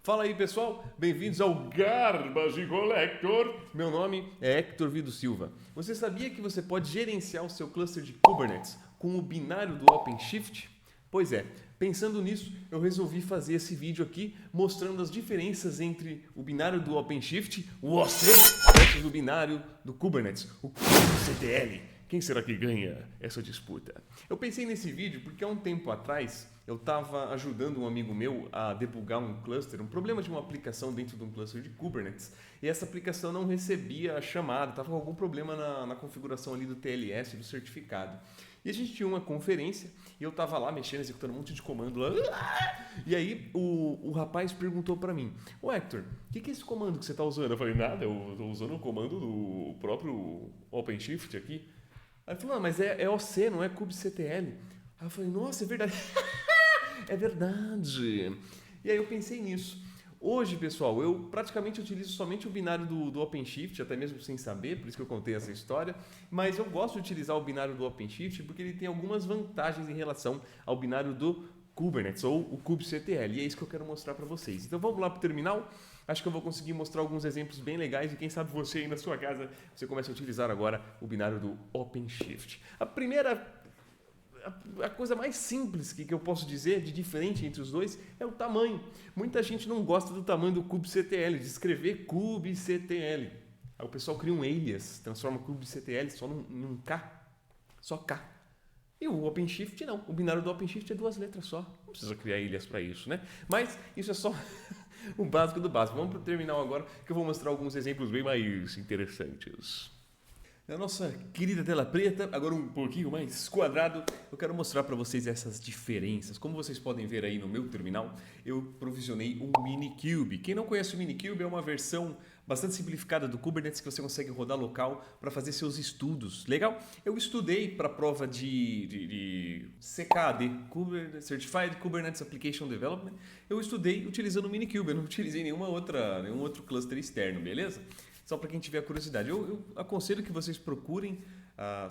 Fala aí, pessoal, bem-vindos ao Garbage Collector. Meu nome é Hector Vido Silva. Você sabia que você pode gerenciar o seu cluster de Kubernetes com o binário do OpenShift? Pois é, pensando nisso, eu resolvi fazer esse vídeo aqui mostrando as diferenças entre o binário do OpenShift, o OC, versus o binário do Kubernetes, o kubectl. Quem será que ganha essa disputa? Eu pensei nesse vídeo porque há um tempo atrás eu estava ajudando um amigo meu a debugar um cluster, um problema de uma aplicação dentro de um cluster de Kubernetes, e essa aplicação não recebia a chamada, estava com algum problema na configuração ali do TLS, do certificado. E a gente tinha uma conferência e eu estava lá mexendo, executando um monte de comando lá. E aí o rapaz perguntou para mim: Ô Hector, o que é esse comando que você está usando? Eu falei: nada, eu estou usando o comando do próprio OpenShift aqui. Aí ele falou: mas é OC, não é kubectl. Aí eu falei: nossa, é verdade. É verdade. E aí eu pensei nisso. Hoje, pessoal, eu praticamente utilizo somente o binário do OpenShift, até mesmo sem saber, por isso que eu contei essa história, mas eu gosto de utilizar o binário do OpenShift porque ele tem algumas vantagens em relação ao binário do Kubernetes, ou o kubectl, e é isso que eu quero mostrar para vocês. Então vamos lá para o terminal. Acho que eu vou conseguir mostrar alguns exemplos bem legais e quem sabe você aí na sua casa, você começa a utilizar agora o binário do OpenShift. A coisa mais simples que eu posso dizer de diferente entre os dois é o tamanho. Muita gente não gosta do tamanho do kubectl, de escrever kubectl. Aí o pessoal cria um alias, transforma kubectl só num K, só K. E o OpenShift não, o binário do OpenShift é 2 letras só. Não precisa criar ilhas para isso, né? Mas isso é só o básico do básico. Vamos para o terminal agora que eu vou mostrar alguns exemplos bem mais interessantes. Na nossa querida tela preta, agora um pouquinho mais quadrado, eu quero mostrar para vocês essas diferenças. Como vocês podem ver aí no meu terminal, eu provisionei um Minikube. Quem não conhece o Minikube é uma versão bastante simplificada do Kubernetes que você consegue rodar local para fazer seus estudos. Legal? Eu estudei para a prova de CKD, Certified Kubernetes Application Development. Eu estudei utilizando o Minikube, eu não utilizei nenhum outro cluster externo, beleza? Só para quem tiver curiosidade. Eu aconselho que vocês procurem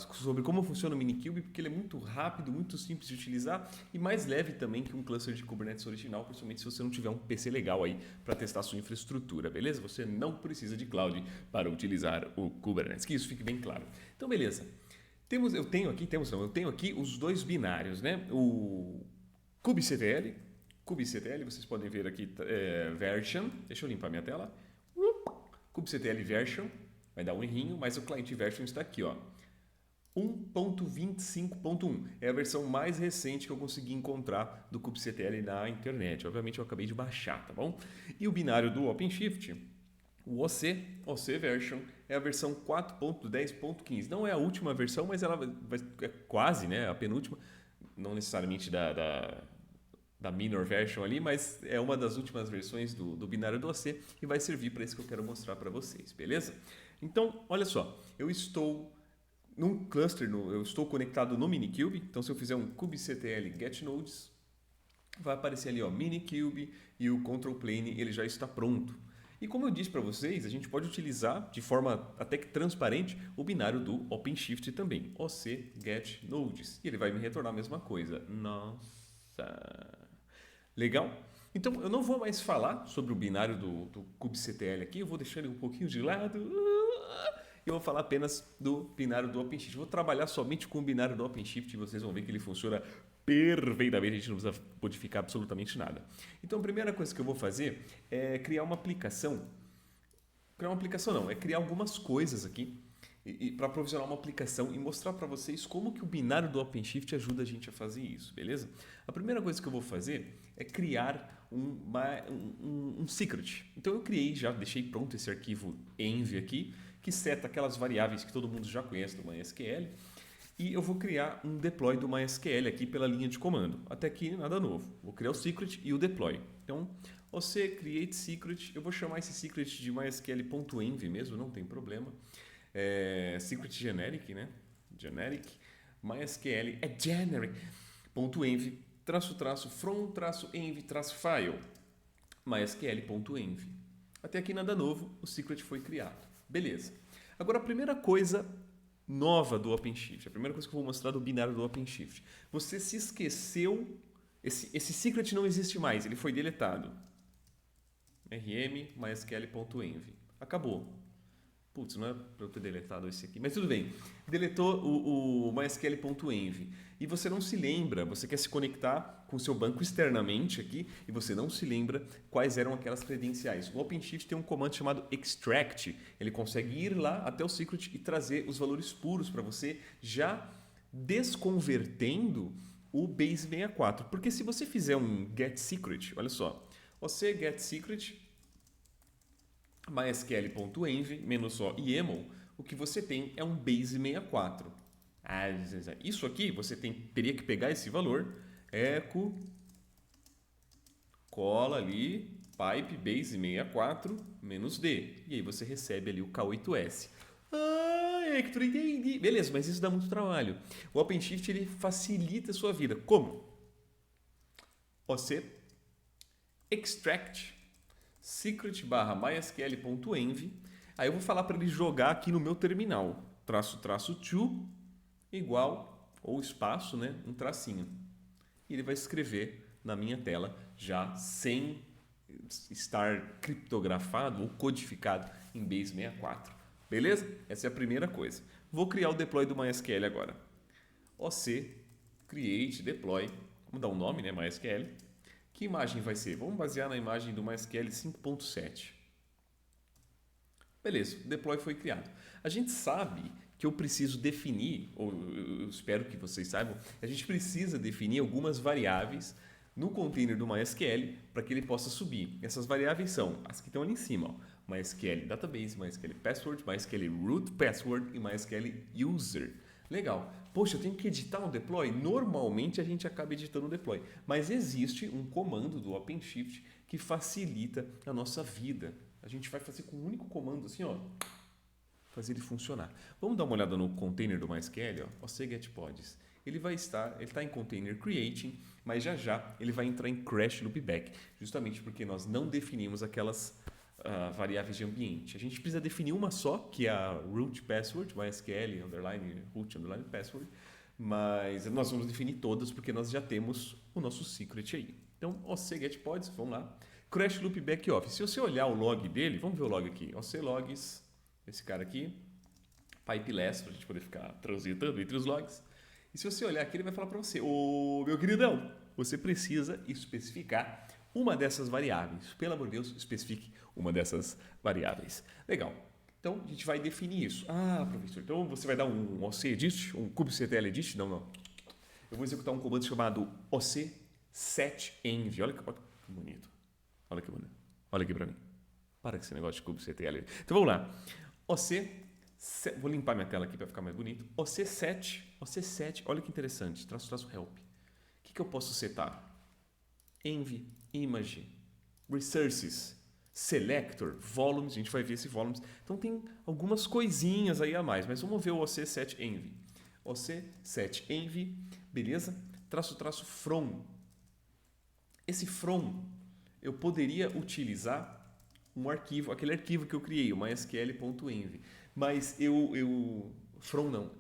sobre como funciona o Minikube, porque ele é muito rápido, muito simples de utilizar e mais leve também que um cluster de Kubernetes original, principalmente se você não tiver um PC legal aí para testar a sua infraestrutura, beleza? Você não precisa de cloud para utilizar o Kubernetes, que isso fique bem claro. Então, beleza. Eu tenho aqui os dois binários, né? O kubectl, vocês podem ver aqui, version, deixa eu limpar minha tela. kubectl version, vai dar um errinho, mas o client version está aqui, ó. 1.25.1 é a versão mais recente que eu consegui encontrar do kubectl na internet. Obviamente eu acabei de baixar, tá bom? E o binário do OpenShift, o OC version, é a versão 4.10.15. Não é a última versão, mas ela é quase, né, a penúltima, não necessariamente da minor version ali, mas é uma das últimas versões do binário do OC e vai servir para isso que eu quero mostrar para vocês, beleza? Então, olha só, eu estou num cluster, eu estou conectado no Minikube, então se eu fizer um kubectl get nodes, vai aparecer ali, ó, Minikube e o control plane, ele já está pronto. E como eu disse para vocês, a gente pode utilizar de forma até que transparente o binário do OpenShift também, OC get nodes, e ele vai me retornar a mesma coisa. Nossa... Legal? Então, eu não vou mais falar sobre o binário do kubectl aqui, eu vou deixar ele um pouquinho de lado e eu vou falar apenas do binário do OpenShift. Vou trabalhar somente com o binário do OpenShift e vocês vão ver que ele funciona perfeitamente, a gente não precisa modificar absolutamente nada. Então, a primeira coisa que eu vou fazer é criar uma aplicação. É criar algumas coisas aqui para provisionar uma aplicação e mostrar para vocês como que o binário do OpenShift ajuda a gente a fazer isso, beleza? A primeira coisa que eu vou fazer é criar um secret. Então eu deixei pronto esse arquivo env aqui, que seta aquelas variáveis que todo mundo já conhece do MySQL, e eu vou criar um deploy do MySQL aqui pela linha de comando. Até aqui nada novo. Vou criar o secret e o deploy. Então, você create secret, eu vou chamar esse secret de mysql.env mesmo, não tem problema. Secret generic, né? Generic, MySQL é generic, .env, from-env, -file, mysql.env. Até aqui nada novo, o secret foi criado. Beleza. Agora a primeira coisa nova do OpenShift, a primeira coisa que eu vou mostrar do binário do OpenShift. Você se esqueceu, esse secret não existe mais, ele foi deletado. rm mysql.env. Acabou. Putz, não é para eu ter deletado esse aqui, mas tudo bem. Deletou o mysql.env. E você não se lembra, você quer se conectar com o seu banco externamente aqui e você não se lembra quais eram aquelas credenciais. O OpenShift tem um comando chamado extract. Ele consegue ir lá até o secret e trazer os valores puros para você, já desconvertendo o base 64. Porque se você fizer um get secret, olha só, você get secret mysql.env menos o YAML, o que você tem é um base 64. Isso aqui você teria que pegar esse valor, echo, cola ali, pipe base 64 menos D. E aí você recebe ali o K8S. Hector, entendi. Beleza, mas isso dá muito trabalho. O OpenShift ele facilita a sua vida. Como? Você extract secret /mysql.env. Aí eu vou falar para ele jogar aqui no meu terminal. --to igual, ou espaço, né? Um tracinho. E ele vai escrever na minha tela, já sem estar criptografado ou codificado em base 64. Beleza? Essa é a primeira coisa. Vou criar o deploy do MySQL agora. OC, create, deploy. Vamos dar um nome, né? MySQL. Que imagem vai ser? Vamos basear na imagem do MySQL 5.7. Beleza, o deploy foi criado. A gente sabe que eu preciso definir, ou eu espero que vocês saibam, a gente precisa definir algumas variáveis no container do MySQL para que ele possa subir. Essas variáveis são as que estão ali em cima, ó. MySQL Database, MySQL Password, MySQL Root Password e MySQL User. Legal. Poxa, eu tenho que editar um deploy? Normalmente a gente acaba editando um deploy, mas existe um comando do OpenShift que facilita a nossa vida. A gente vai fazer com um único comando assim, ó, fazer ele funcionar. Vamos dar uma olhada no container do MySQL, ó, getPods. Ele está em container creating, mas já ele vai entrar em crash loopback, justamente porque nós não definimos aquelas variáveis de ambiente. A gente precisa definir uma só, que é a root password, MySQL underline root underline password, mas nós vamos definir todas porque nós já temos o nosso secret aí. Então, getPods, vamos lá. Crash loopback off. Se você olhar o log dele, vamos ver o log aqui. logs, esse cara aqui, pipe less, para a gente poder ficar transitando entre os logs. E se você olhar aqui, ele vai falar para você, ô meu queridão, você precisa especificar uma dessas variáveis. Pelo amor de Deus, especifique uma dessas variáveis. Legal. Então, a gente vai definir isso. Professor, então você vai dar um OC-edit, um kubectl edit? Não. Eu vou executar um comando chamado OC-set-env. Olha que bonito. Olha que bonito. Olha aqui para mim. Para com esse negócio de kubectl. Então, vamos lá. Vou limpar minha tela aqui para ficar mais bonito. OC7, olha que interessante. Traço help. O que eu posso setar? Env, image, resources, selector, volumes, a gente vai ver esse volumes. Então tem algumas coisinhas aí a mais, mas vamos ver o OC7env. OC7env, beleza? Traço from. Esse from, eu poderia utilizar um arquivo, aquele arquivo que eu criei, o mysql.env, mas from não.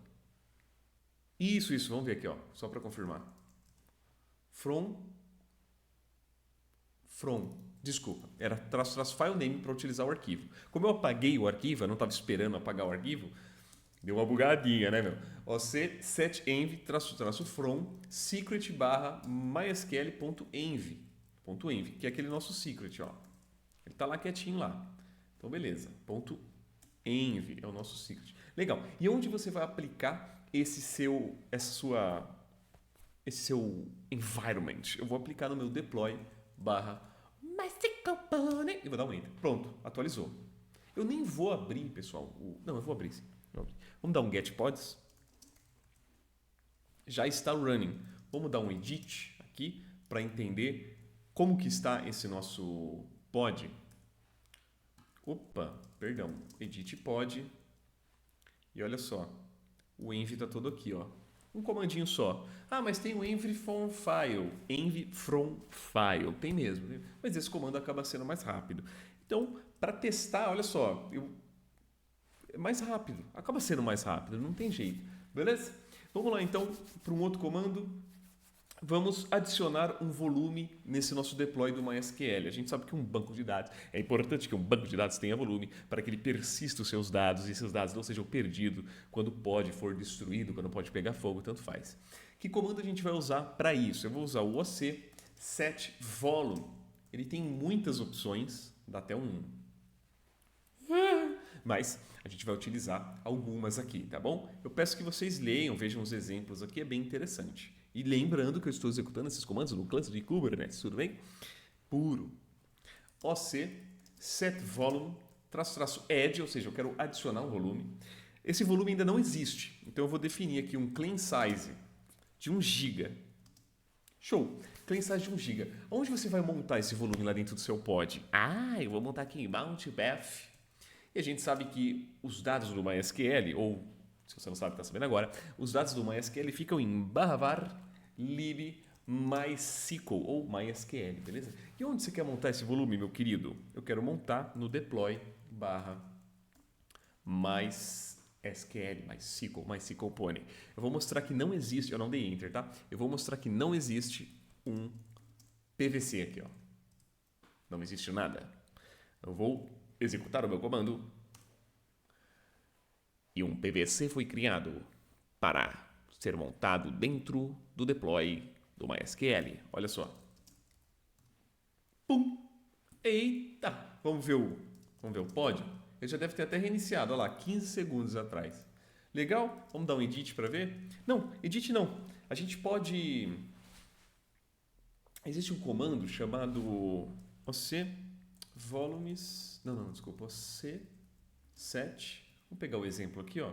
Isso, vamos ver aqui, ó, só para confirmar. Desculpa, era traço file name para utilizar o arquivo. Como eu apaguei o arquivo, eu não estava esperando apagar o arquivo, deu uma bugadinha, né, meu? OC7env --from secret /mysql.env, que é aquele nosso secret, ó. Ele está lá quietinho lá. Então, beleza. .env é o nosso secret. Legal. E onde você vai aplicar esse seu environment? Eu vou aplicar no meu deploy /mysql e vou dar um enter. Pronto, atualizou. Eu nem vou abrir, pessoal. Não, eu vou abrir sim. Vamos dar um getPods. Já está running. Vamos dar um edit aqui para entender como que está esse nosso pod. Edit pod. E olha só, o env está todo aqui, ó. Um comandinho só. Mas tem o env from file. Env from file. Tem mesmo. Mas esse comando acaba sendo mais rápido. Então, para testar, olha só, é mais rápido. Acaba sendo mais rápido, não tem jeito. Beleza? Vamos lá, então, para um outro comando. vamos adicionar um volume nesse nosso deploy do MySQL. A gente sabe que um banco de dados, é importante que um banco de dados tenha volume para que ele persista os seus dados e esses dados não sejam perdidos quando pode for destruído, quando pode pegar fogo, tanto faz. Que comando a gente vai usar para isso? Eu vou usar o OC set volume. Ele tem muitas opções, dá até um... Mas a gente vai utilizar algumas aqui, tá bom? Eu peço que vocês leiam, vejam os exemplos aqui, é bem interessante. E lembrando que eu estou executando esses comandos no cluster de Kubernetes, tudo bem? Puro. OC set volume --add, ou seja, eu quero adicionar um volume. Esse volume ainda não existe, então eu vou definir aqui um clean size de 1 GB. Show! Clean size de 1 GB. Onde você vai montar esse volume lá dentro do seu pod? Eu vou montar aqui em Mount Bath. E a gente sabe que os dados do MySQL, ou se você não sabe, está sabendo agora, os dados do MySQL ficam em /var lib MySQL ou MySQL, beleza? E onde você quer montar esse volume, meu querido? Eu quero montar no deploy MySQL Pony. Eu vou mostrar que não existe, eu não dei enter, tá? Eu vou mostrar que não existe um PVC aqui, ó. Não existe nada. Eu vou executar o meu comando e um PVC foi criado para ser montado dentro do deploy do MySQL. Olha só. Pum! Eita! Vamos ver o pod? Ele já deve ter até reiniciado, olha lá, 15 segundos atrás. Legal? Vamos dar um edit para ver? Não, edit não. A gente pode... Existe um comando chamado OC volumes... Não, desculpa. OC set... Vou pegar o exemplo aqui, ó.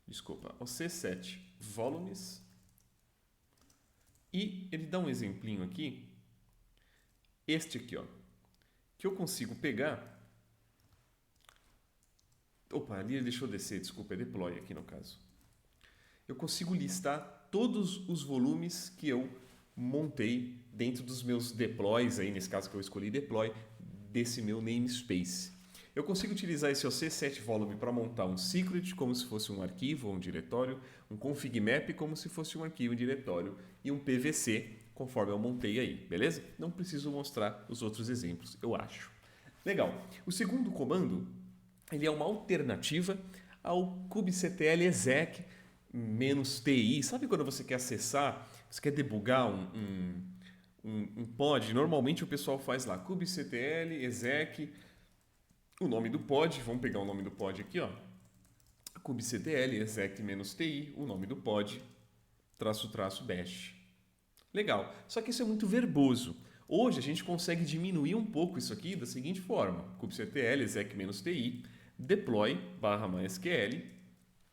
Desculpa. OC set volumes... E ele dá um exemplinho aqui. Este aqui, ó. Que eu consigo pegar... Opa, ali ele deixou descer, desculpa, é deploy aqui no caso. Eu consigo listar todos os volumes que eu montei dentro dos meus deploys, aí nesse caso que eu escolhi deploy, desse meu namespace. Eu consigo utilizar esse OC set volume para montar um secret como se fosse um arquivo ou um diretório, um config map como se fosse um arquivo e um diretório e um PVC conforme eu montei aí, beleza? Não preciso mostrar os outros exemplos, eu acho. Legal. O segundo comando, ele é uma alternativa ao kubectl exec -ti. Sabe quando você quer acessar, você quer debugar um pod? Normalmente o pessoal faz lá kubectl exec, o nome do pod, vamos pegar o nome do pod aqui, ó. kubectl exec -ti, o nome do pod, -- bash. Legal, só que isso é muito verboso. Hoje a gente consegue diminuir um pouco isso aqui da seguinte forma: kubectl exec -ti, deploy /mysql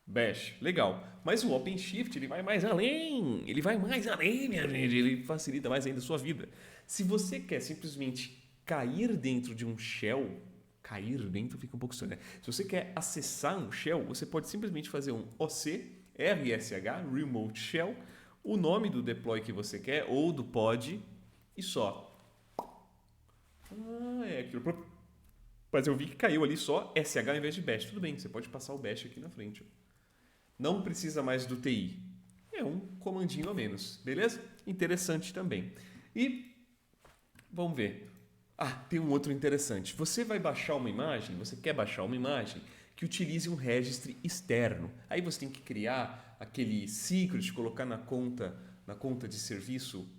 bash. Legal. Mas o OpenShift, ele vai mais além. Ele vai mais além, minha gente. Ele facilita mais ainda a sua vida. Se você quer simplesmente cair dentro de um shell, cair dentro fica um pouco estranho, né? Se você quer acessar um shell, você pode simplesmente fazer um OC RSH, Remote Shell, o nome do deploy que você quer ou do pod e só. É aquilo. Mas eu vi que caiu ali só SH ao invés de bash. Tudo bem, você pode passar o bash aqui na frente. Não precisa mais do TI. É um comandinho a menos, beleza? Interessante também. E vamos ver. Tem um outro interessante. Você vai baixar uma imagem, você quer baixar uma imagem que utilize um registry externo. Aí você tem que criar aquele secret, colocar na conta de serviço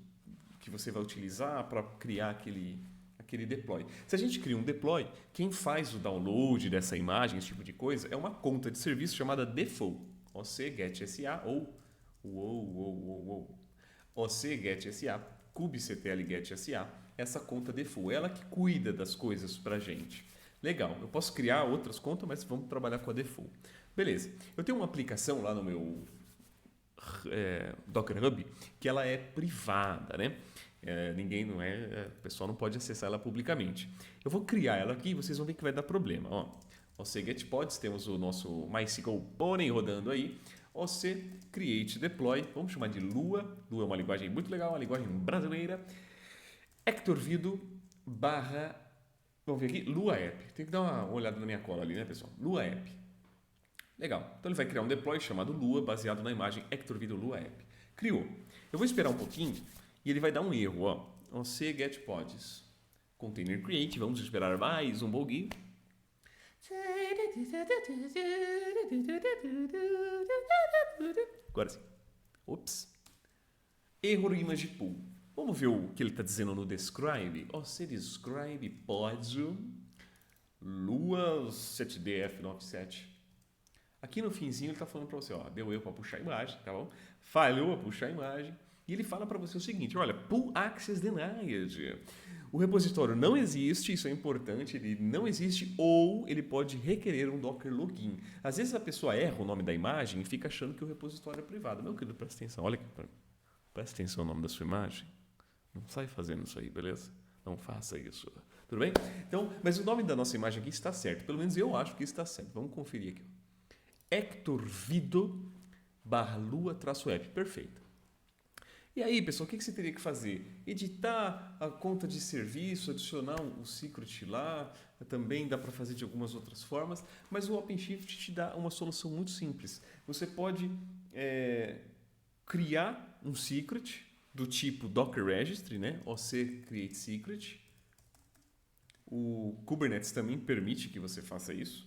que você vai utilizar para criar aquele deploy. Se a gente cria um deploy, quem faz o download dessa imagem, esse tipo de coisa, é uma conta de serviço chamada default. OC-GET-SA ou OC-GET-SA, kubectl-GET-SA, essa conta default, ela que cuida das coisas pra gente. Legal, eu posso criar outras contas, mas vamos trabalhar com a default. Beleza, eu tenho uma aplicação lá no meu Docker Hub que ela é privada, né? O pessoal não pode acessar ela publicamente. Eu vou criar ela aqui e vocês vão ver que vai dar problema. OC get pods, temos o nosso MySQL Pony rodando aí. OC create deploy, vamos chamar de Lua. Lua é uma linguagem muito legal, uma linguagem brasileira. Hectorvido /, vamos ver aqui, Lua App. Tem que dar uma olhada na minha cola ali, né, pessoal? Lua App. Legal. Então ele vai criar um deploy chamado Lua, baseado na imagem Hectorvido Lua App. Criou. Eu vou esperar um pouquinho e ele vai dar um erro, ó. OC get pods. Container create, vamos esperar mais um pouquinho. Agora sim. Ops. Erro image pool. Vamos ver o que ele está dizendo no describe. OC describe pods Lua 7DF97. Aqui no finzinho ele está falando para você, ó, deu erro para puxar a imagem, tá bom? Falhou a puxar a imagem. E ele fala para você o seguinte, olha, pull access denied. O repositório não existe, isso é importante, ele não existe ou ele pode requerer um Docker login. Às vezes a pessoa erra o nome da imagem e fica achando que o repositório é privado. Meu querido, presta atenção, olha aqui para mim. Presta atenção no nome da sua imagem. Não sai fazendo isso aí, beleza? Não faça isso. Tudo bem? Então, mas o nome da nossa imagem aqui está certo. Pelo menos eu acho que está certo. Vamos conferir aqui. Hector Vido /lua-app. Perfeito. E aí, pessoal, o que você teria que fazer? Editar a conta de serviço, adicionar um secret lá, também dá para fazer de algumas outras formas, mas o OpenShift te dá uma solução muito simples. Você pode criar um secret do tipo Docker Registry, né? OC create secret. O Kubernetes também permite que você faça isso.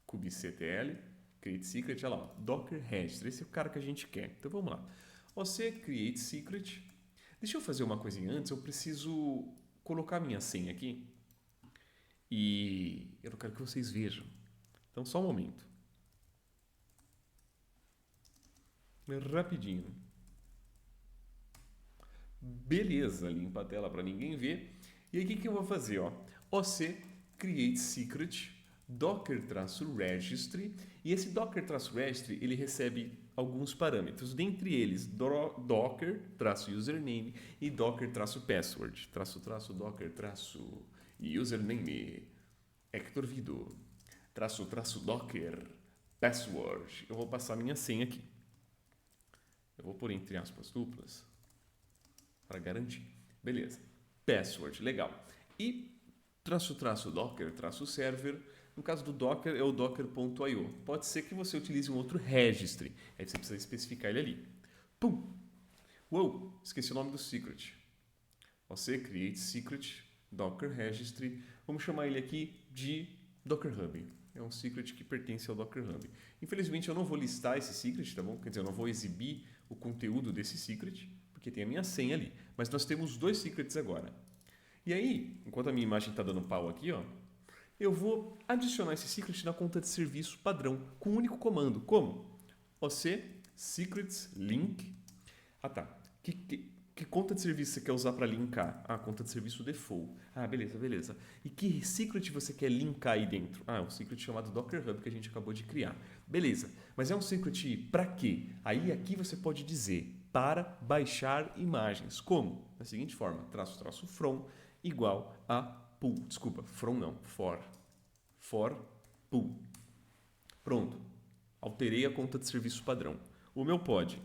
kubectl, create secret, olha lá, ó, Docker Registry. Esse é o cara que a gente quer. Então vamos lá. OC create secret. Deixa eu fazer uma coisinha antes. Eu preciso colocar minha senha aqui. E eu não quero que vocês vejam. Então só um momento. Rapidinho. Beleza, limpa a tela para ninguém ver. E aí o que eu vou fazer? Ó? OC create secret docker-registry. E esse docker-registry ele recebe alguns parâmetros, dentre eles docker-username e docker-password, docker-username, Hector Vido, docker, password. Eu vou passar minha senha aqui. Eu vou pôr entre aspas duplas para garantir. Beleza. Password, legal. E docker, server. No caso do Docker, é o docker.io. Pode ser que você utilize um outro registry. Aí você precisa especificar ele ali. Pum! Uou! Esqueci o nome do secret. Você create secret, Docker registry. Vamos chamar ele aqui de Docker Hub. É um secret que pertence ao Docker Hub. Infelizmente, eu não vou listar esse secret, tá bom? Quer dizer, eu não vou exibir o conteúdo desse secret, porque tem a minha senha ali. Mas nós temos 2 secrets agora. E aí, enquanto a minha imagem está dando pau aqui, ó, eu vou adicionar esse secret na conta de serviço padrão com um único comando. Como? OC secrets link. Ah, tá. Que conta de serviço você quer usar para linkar? Ah, conta de serviço default. Ah, beleza. E que secret você quer linkar aí dentro? Ah, é um secret chamado Docker Hub que a gente acabou de criar. Beleza. Mas é um secret para quê? Aí aqui você pode dizer para baixar imagens. Como? Da seguinte forma, --from igual a pool. Desculpa, from não, for pool. Pronto. Alterei a conta de serviço padrão. O meu pod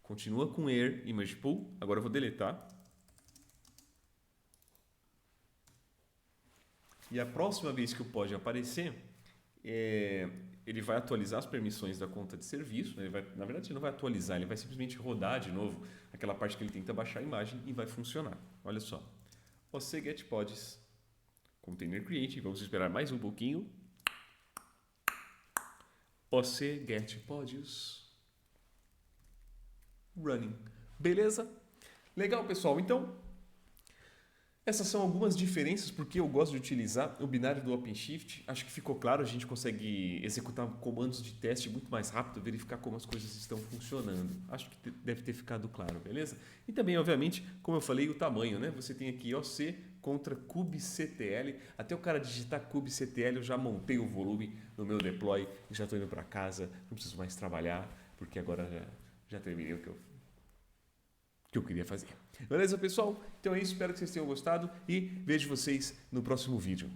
continua com air image pool. Agora eu vou deletar. E a próxima vez que o pod aparecer, ele vai atualizar as permissões da conta de serviço. Ele vai, na verdade, ele não vai atualizar, ele vai simplesmente rodar de novo aquela parte que ele tenta baixar a imagem e vai funcionar. Olha só. OC get pods, container create, vamos esperar mais um pouquinho. OC get pods, running. Beleza? Legal, pessoal. Então, essas são algumas diferenças porque eu gosto de utilizar o binário do OpenShift. Acho que ficou claro, a gente consegue executar comandos de teste muito mais rápido, verificar como as coisas estão funcionando. Acho que deve ter ficado claro, beleza? E também, obviamente, como eu falei, o tamanho, né? Você tem aqui OC contra kubectl. Até o cara digitar kubectl, eu já montei o volume no meu deploy e já estou indo para casa. Não preciso mais trabalhar, porque agora já terminei o que eu queria fazer. Beleza, pessoal? Então é isso. Espero que vocês tenham gostado e vejo vocês no próximo vídeo.